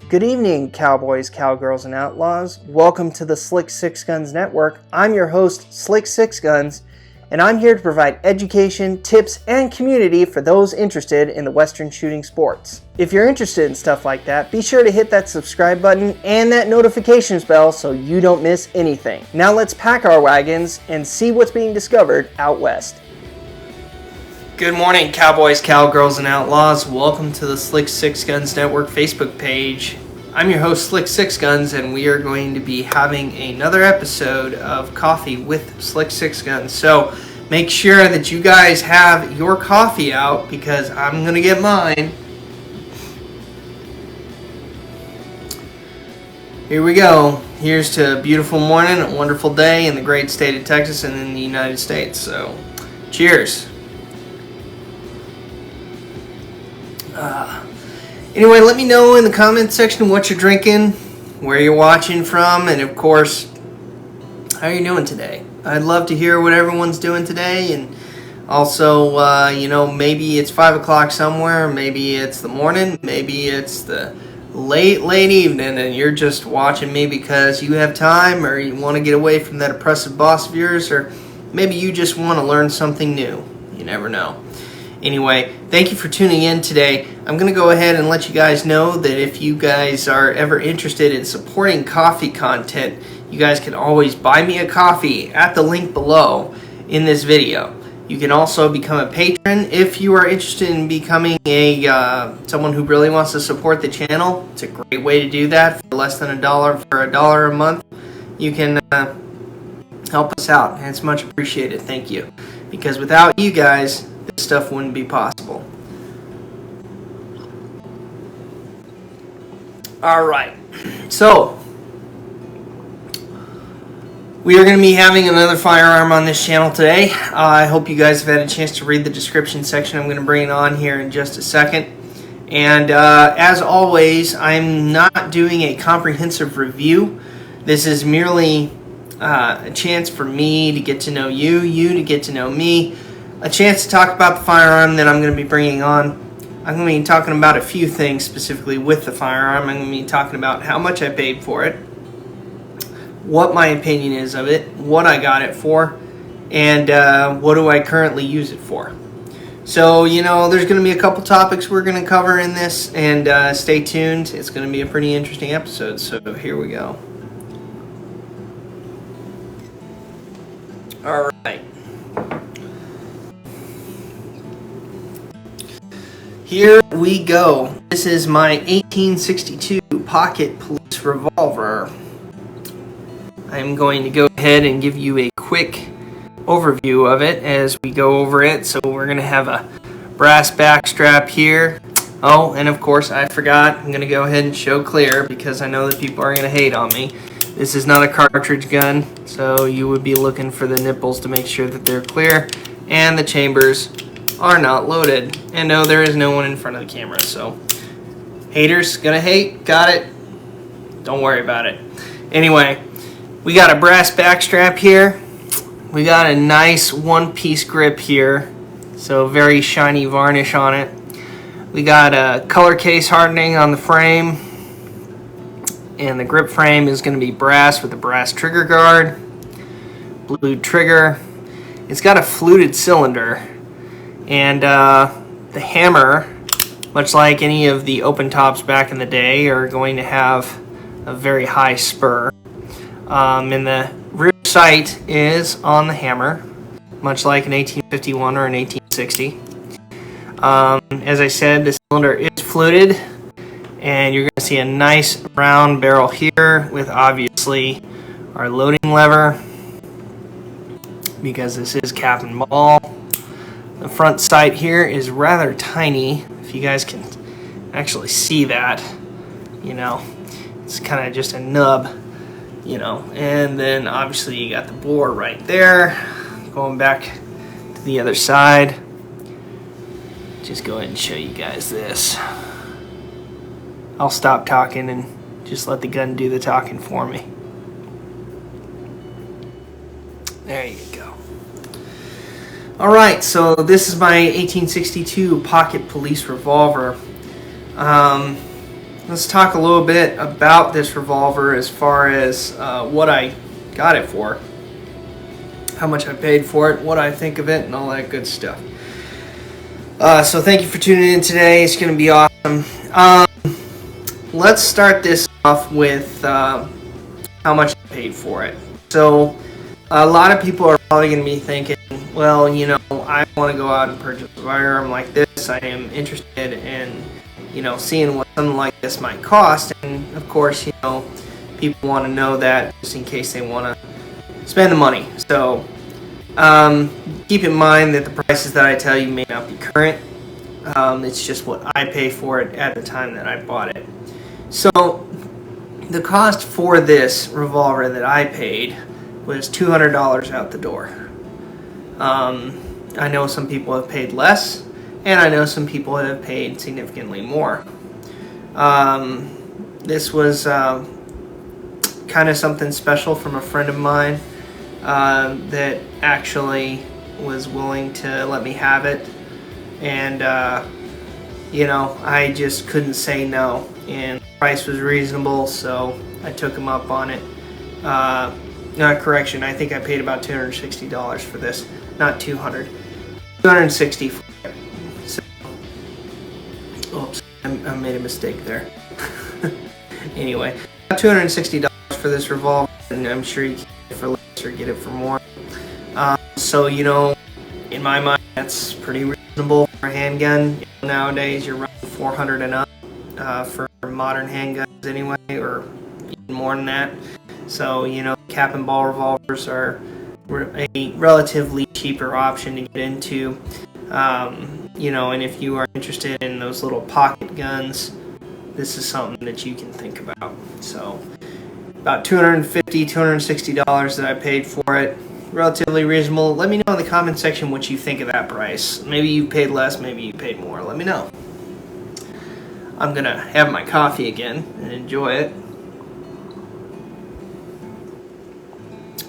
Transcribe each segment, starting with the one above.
Good evening, cowboys, cowgirls, and outlaws. Welcome to the Slick Sixguns Network. I'm your host, Slick Sixguns, and I'm here to provide education, tips, and community for those interested in the Western shooting sports. If you're interested in stuff like that, be sure to hit that subscribe button and that notifications bell so you don't miss anything. Now let's pack our wagons and see what's being discovered out west. Good morning, cowboys, cowgirls, and outlaws. Welcome to the Slick Sixguns Network Facebook page. I'm your host, Slick Sixguns, and we are going to be having another episode of Coffee with Slick Sixguns. So make sure that you guys have your coffee out because I'm going to get mine. Here we go. Here's to a beautiful morning, a wonderful day in the great state of Texas and in the United States. So cheers. Anyway, let me know in the comments section what you're drinking, where you're watching from, and of course, how you're doing today. I'd love to hear what everyone's doing today, and also, maybe it's 5 o'clock somewhere, maybe it's the morning, maybe it's the late evening, and you're just watching me because you have time, or you want to get away from that oppressive boss of yours, or maybe you just want to learn something new. You never know. Anyway, thank you for tuning in today. I'm going to go ahead and let you guys know that if you guys are ever interested in supporting coffee content, you guys can always buy me a coffee at the link below in this video. You can also become a patron if you are interested in becoming someone who really wants to support the channel. It's a great way to do that for less than $1. For $1 a month, you can help us out, and it's much appreciated. Thank you. Because without you guys, this stuff wouldn't be possible. Alright, so we are going to be having another firearm on this channel today. I hope you guys have had a chance to read the description section. I'm going to bring it on here in just a second. And as always, I'm not doing a comprehensive review. This is merely a chance for me to get to know you, you to get to know me, a chance to talk about the firearm that I'm going to be bringing on. I'm going to be talking about a few things specifically with the firearm. I'm going to be talking about how much I paid for it, what my opinion is of it, what I got it for, and what do I currently use it for. So, there's going to be a couple topics we're going to cover in this, and stay tuned. It's going to be a pretty interesting episode, so here we go. All right. Here we go. This is my 1862 Pocket Police revolver. I'm going to go ahead and give you a quick overview of it as we go over it. So we're going to have a brass back strap here. Oh, and of course I forgot. I'm going to go ahead and show clear because I know that people are going to hate on me. This is not a cartridge gun, so you would be looking for the nipples to make sure that they're clear and the chambers are not loaded. And no, there is no one in front of the camera, so haters gonna hate, got it, don't worry about it. Anyway, we got a brass back strap here, we got a nice one-piece grip here, so very shiny varnish on it. We got a color case hardening on the frame, and the grip frame is going to be brass with a brass trigger guard, blued trigger. It's got a fluted cylinder, and the hammer, much like any of the open tops back in the day, are going to have a very high spur. And the rear sight is on the hammer, much like an 1851 or an 1860. As I said, the cylinder is fluted, and you're going to see a nice round barrel here with obviously our loading lever, because this is cap and ball. The front sight here is rather tiny, if you guys can actually see that. It's kind of just a nub, and then obviously you got the bore right there. Going back to the other side, just go ahead and show you guys this. I'll stop talking and just let the gun do the talking for me. There you go. Alright, so this is my 1862 Pocket Police revolver. let's talk a little bit about this revolver as far as what I got it for, how much I paid for it, what I think of it, and all that good stuff. So thank you for tuning in today. It's going to be awesome. Let's start this off with how much I paid for it. So a lot of people are probably going to be thinking, well, you know, I want to go out and purchase a firearm like this. I am interested in, you know, seeing what something like this might cost. And of course, you know, people want to know that just in case they want to spend the money. So keep in mind that the prices that I tell you may not be current. It's just what I pay for it at the time that I bought it. So the cost for this revolver that I paid was $200 out the door. I know some people have paid less, and I know some people have paid significantly more. This was kind of something special from a friend of mine that actually was willing to let me have it, and you know, I just couldn't say no, and the price was reasonable, so I took him up on it. Correction, I think I paid about $260 for this, not $200. $260 for it. So, oops, I made a mistake there. Anyway, $260 for this revolver, and I'm sure you can get it for less or get it for more. So, you know, in my mind, that's pretty reasonable for a handgun. You know, nowadays, you're running $400 and up for modern handguns anyway, or even more than that. So, you know, cap and ball revolvers are a relatively cheaper option to get into. You know, and if you are interested in those little pocket guns, this is something that you can think about. So, about $250, $260 that I paid for it. Relatively reasonable. Let me know in the comment section what you think of that price. Maybe you paid less, maybe you paid more. Let me know. I'm gonna have my coffee again and enjoy it.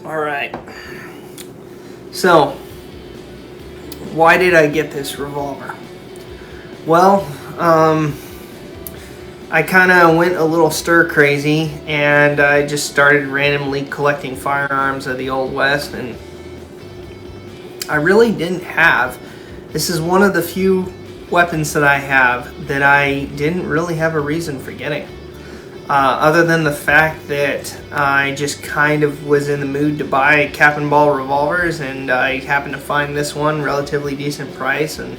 Alright. So, why did I get this revolver? Well, I kind of went a little stir crazy, and I just started randomly collecting firearms of the Old West, and I really didn't have. This is one of the few weapons that I have that I didn't really have a reason for getting. Other than the fact that I just kind of was in the mood to buy cap and ball revolvers, and I happened to find this one relatively decent price, and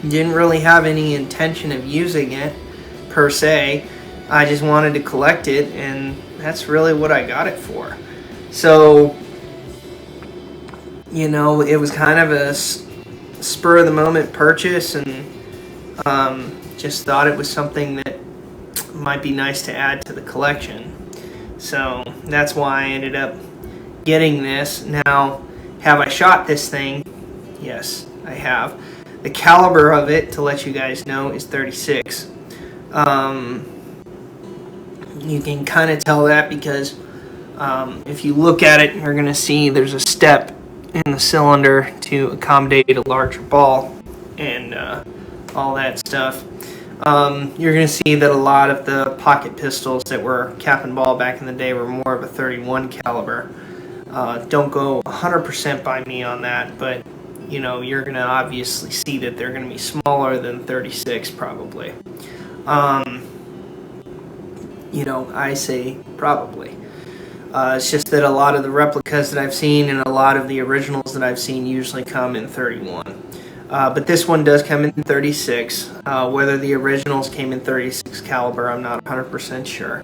didn't really have any intention of using it per se. I just wanted to collect it, and that's really what I got it for. So, you know, it was kind of a spur of the moment purchase, and just thought it was something that might be nice to add to the collection. So that's why I ended up getting this. Now, have I shot this thing? Yes, I have. The caliber of it, to let you guys know, is 36. You can kind of tell that because if you look at it, you're going to see there's a step in the cylinder to accommodate a larger ball and all that stuff. You're going to see that a lot of the pocket pistols that were cap and ball back in the day were more of a 31 caliber. Don't go 100% by me on that, but you know, you're going to obviously see that they're going to be smaller than 36 probably. You know, I say probably. It's just that a lot of the replicas that I've seen and a lot of the originals that I've seen usually come in 31. But this one does come in 36. Whether the originals came in 36 caliber, I'm not 100% sure.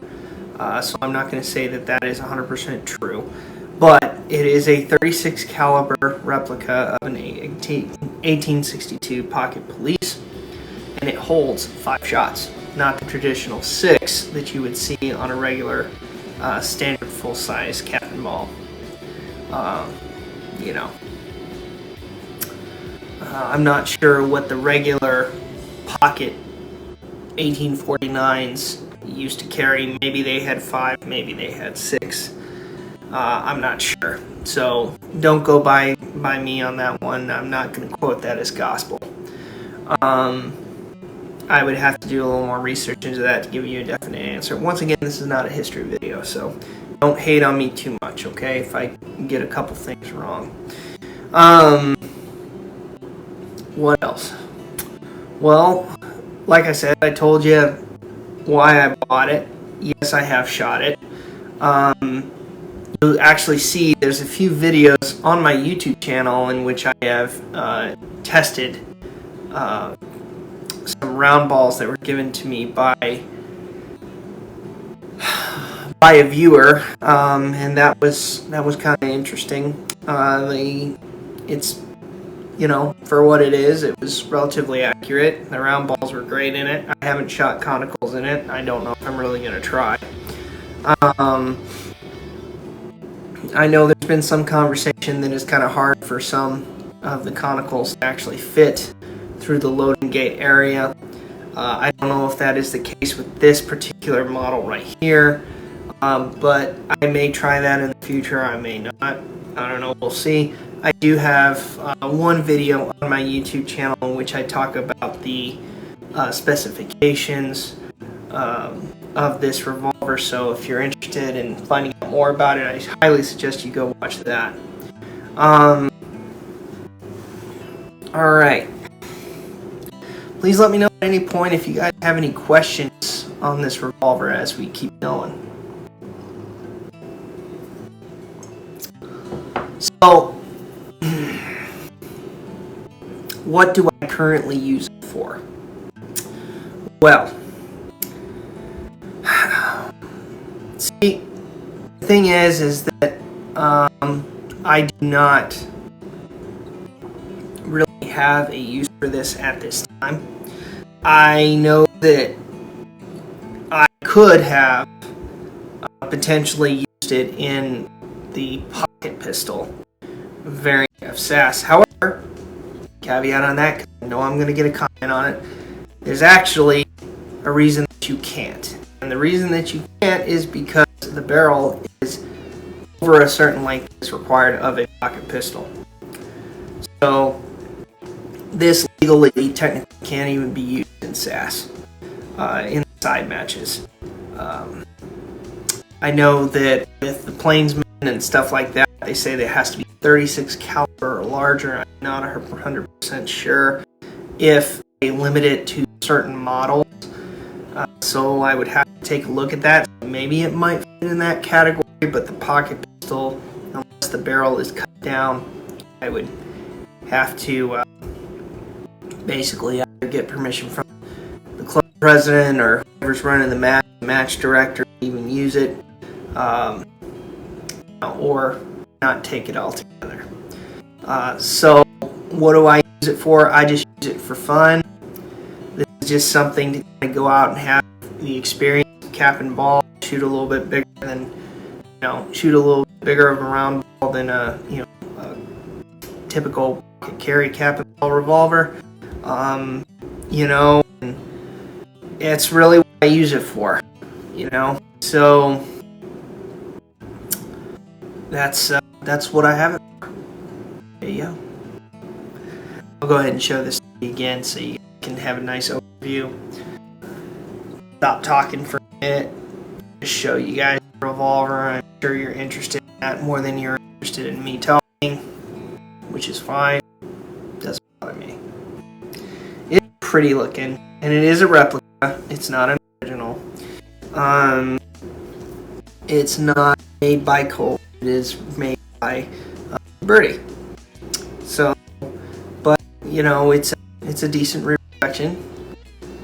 So I'm not going to say that that is 100% true. But it is a 36 caliber replica of an 1862 Pocket Police, and it holds 5 shots, not the traditional 6 that you would see on a regular standard full-size cap and ball. You know, I'm not sure what the regular pocket 1849s used to carry. Maybe they had 5, maybe they had 6. I'm not sure. So don't go by me on that one. I'm not going to quote that as gospel. I would have to do a little more research into that to give you a definite answer. Once again, this is not a history video, so don't hate on me too much, okay, if I get a couple things wrong. What else? Well, like I said, I told you why I bought it. Yes, I have shot it. You'll actually see there's a few videos on my YouTube channel in which I have tested some round balls that were given to me by a viewer, and that was kind of interesting. It's, you know, for what it is, it was relatively accurate. The round balls were great in it. I haven't shot conicals in it. I don't know if I'm really going to try. I know there's been some conversation that it's kind of hard for some of the conicals to actually fit through the loading gate area. I don't know if that is the case with this particular model right here, but I may try that in the future. I may not. I don't know. We'll see. I do have one video on my YouTube channel in which I talk about the specifications of this revolver, so if you're interested in finding out more about it, I highly suggest you go watch that. Alright. Please let me know at any point if you guys have any questions on this revolver as we keep going. So, what do I currently use it for? Well, see, the thing is that I do not really have a use for this at this time. I know that I could have potentially used it in the pocket pistol variant of SAS. However, caveat on that, because I know I'm going to get a comment on it, there's actually a reason that you can't. And the reason that you can't is because the barrel is over a certain length that's required of a pocket pistol. So this legally technically can't even be used in SAS in side matches. I know that with the plainsmen and stuff like that, they say that it has to be 36 caliber or larger. I'm not 100% sure if they limit it to certain models. So I would have to take a look at that. Maybe it might fit in that category, but the pocket pistol, unless the barrel is cut down, I would have to basically either get permission from the club president or whoever's running the match director to even use it, or not take it all together. So what do I use it for? I just use it for fun. This is just something to kind of go out and have the experience of cap and ball, shoot a little bit bigger than, shoot a little bit bigger of a round ball than a typical carry cap and ball revolver. And it's really what I use it for, So that's what I have it for. There you go. I'll go ahead and show this to you again so you can have a nice overview. Stop talking for a minute. Just show you guys the revolver. I'm sure you're interested in that more than you're interested in me talking, which is fine. Doesn't bother me. It's pretty looking, and it is a replica. It's not an original. It's not made by Colt. It is made by Uberti. So, but it's a decent reproduction.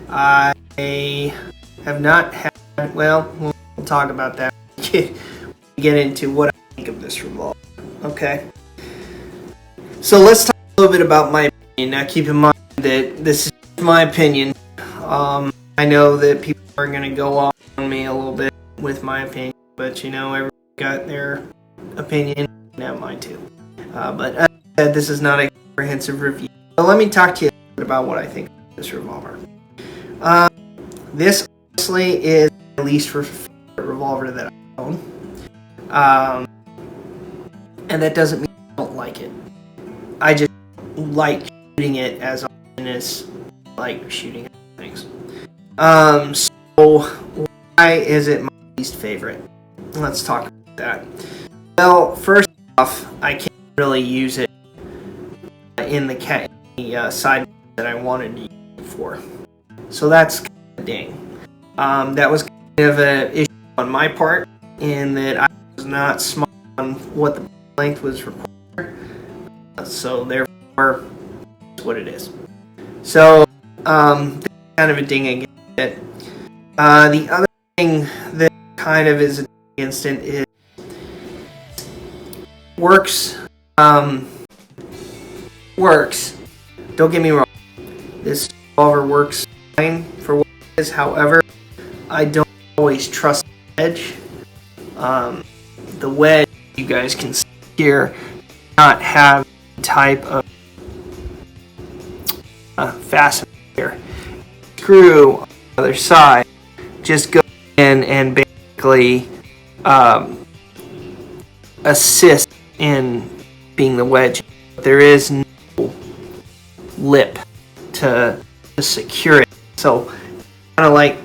I have not had. Well, we'll talk about that when we get into what I think of this revolver. Okay. So let's talk a little bit about my opinion. Now, keep in mind that this is my opinion. I know that people are going to go off on me a little bit with my opinion, but everybody got their opinion, and I have mine too. But as I said, this is not a comprehensive review. So let me talk to you a little bit about what I think of this revolver. This honestly is my least favorite revolver that I own. And that doesn't mean I don't like it. I just like shooting it as often as I like shooting things. So why is it my least favorite? Let's talk about that. Well, first off, I can't really use it in the side that I wanted to use it for. So that's kind of a ding. That was kind of an issue on my part in that I was not smart on what the length was required. So therefore, that's what it is. So that's kind of a ding against it. The other thing that kind of is against it is works. Works. Don't get me wrong. This revolver works fine for what it is. However, I don't always trust the wedge. The wedge, you guys can see here, does not have the type of fastener here. Screw on the other side just goes in and basically assist in being the wedge. There is no lip to secure it, so kind of like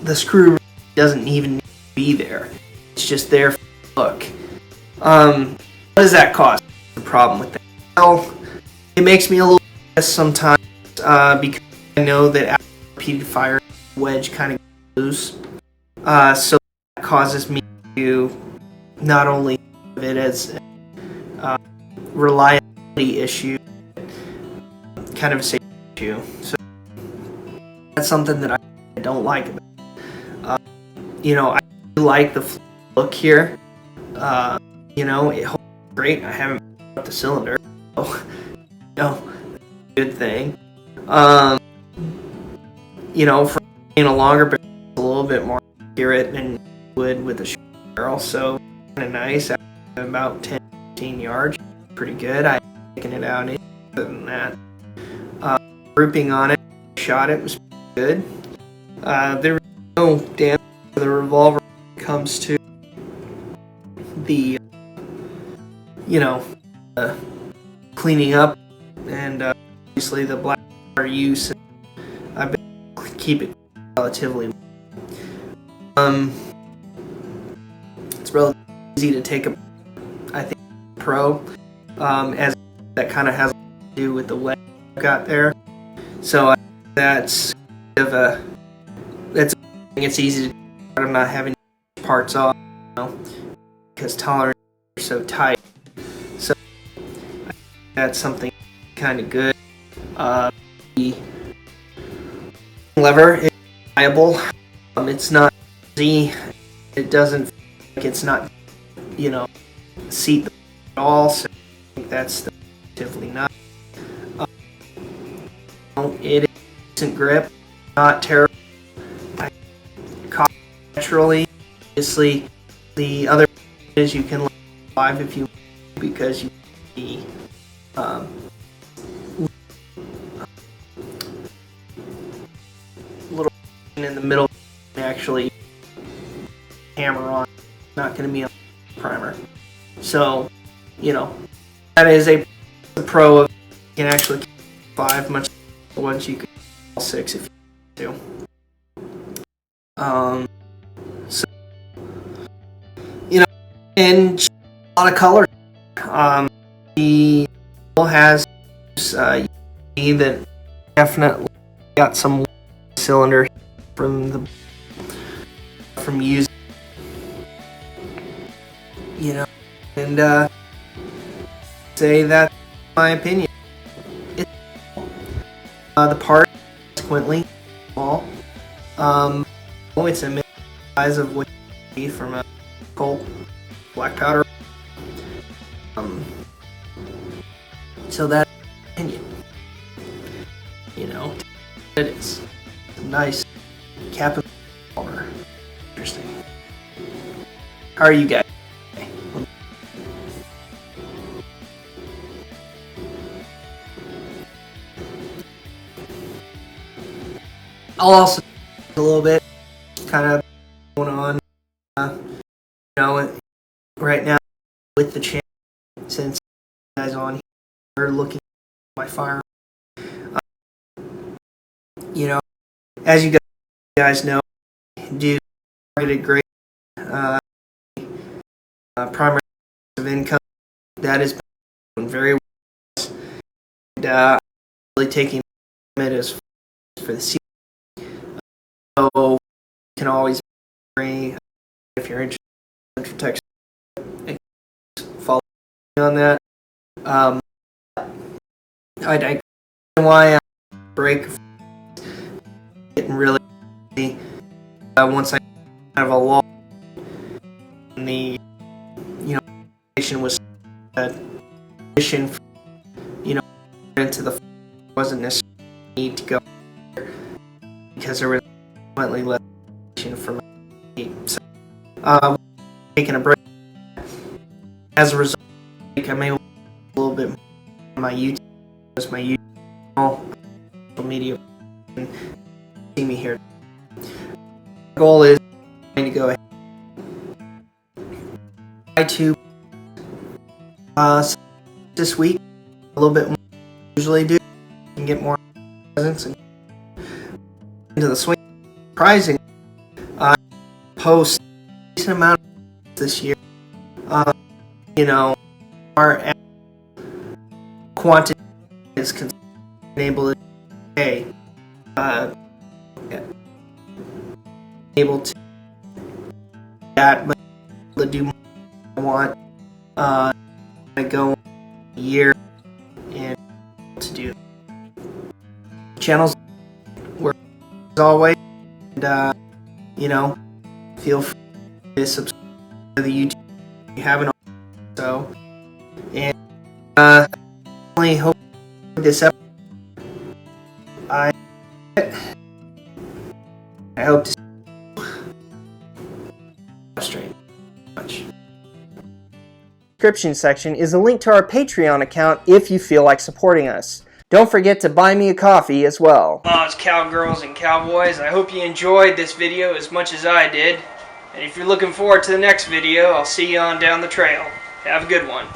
the screw doesn't even need to be there. It's just there for the look. What does that cause? The problem with that? Well, it makes me a little nervous sometimes because I know that after repeated fire, the wedge kind of gets loose. So that causes me to not only think of it as a reliability issue, but kind of a safety issue. So that's something that I don't like about it. I do like the look here. It holds great. I haven't put the cylinder, so good thing. For being a longer barrel, it's a little bit more accurate than you would with a short barrel, so kind of nice. After about 10-15 yards, pretty good. I taken it out any other than that. Grouping on it, shot it was pretty good. There was no damage to the revolver when it comes to the cleaning up, and obviously the black powder use. I've been able to keep it relatively it's relatively easy to take I think pro as that kind of has to do with the wedge I've got there, so that's kind of it's easy to do. I'm not having parts off because tolerances are so tight, so I think that's something kind of good. The lever is reliable. It's not easy. It doesn't feel like it's not seat at all, so I think that's relatively nice. It is a decent grip, not terrible. I caught naturally. Obviously, the other is you can live if you want, because you see little in the middle actually hammer on. It's not going to be a primer, so that is a pro of, you can actually keep 5 much once you can all 6 if you do. So and a lot of color. He has that definitely got some cylinder from using, and say that's my opinion. The part consequently small. It's a size of what you need from a Colt black powder. So that's my opinion. It is nice cap and collar. Interesting. How are you guys? I'll also a little bit kind of going on, right now with the channel, since you guys on here are looking at my firearm. as you guys know, do targeted grade primary of income. That is very well. And really taking it as for the season. So you can always be, if you're interested in Central Texas, follow me on that. I why I break getting really once I have a law and the nation was mission into the wasn't necessarily need to go because there was slightly less for me. So taking a break as a result. I'm able to a little bit more on my YouTube. My YouTube channel, social media, and see me here. My goal is to go ahead to this week a little bit more than I usually do and get more presents and into the swing. Surprising, post a decent amount of this year. Our quantity is able to pay, able to that, but able to do more I want. I go a year and to do channels work as always, and feel free to subscribe to the YouTube if you haven't already. So, and I hope this episode I hope to stream much. Description section is a link to our Patreon account if you feel like supporting us. Don't forget to buy me a coffee as well. It's cowgirls and cowboys. I hope you enjoyed this video as much as I did. And if you're looking forward to the next video, I'll see you on down the trail. Have a good one.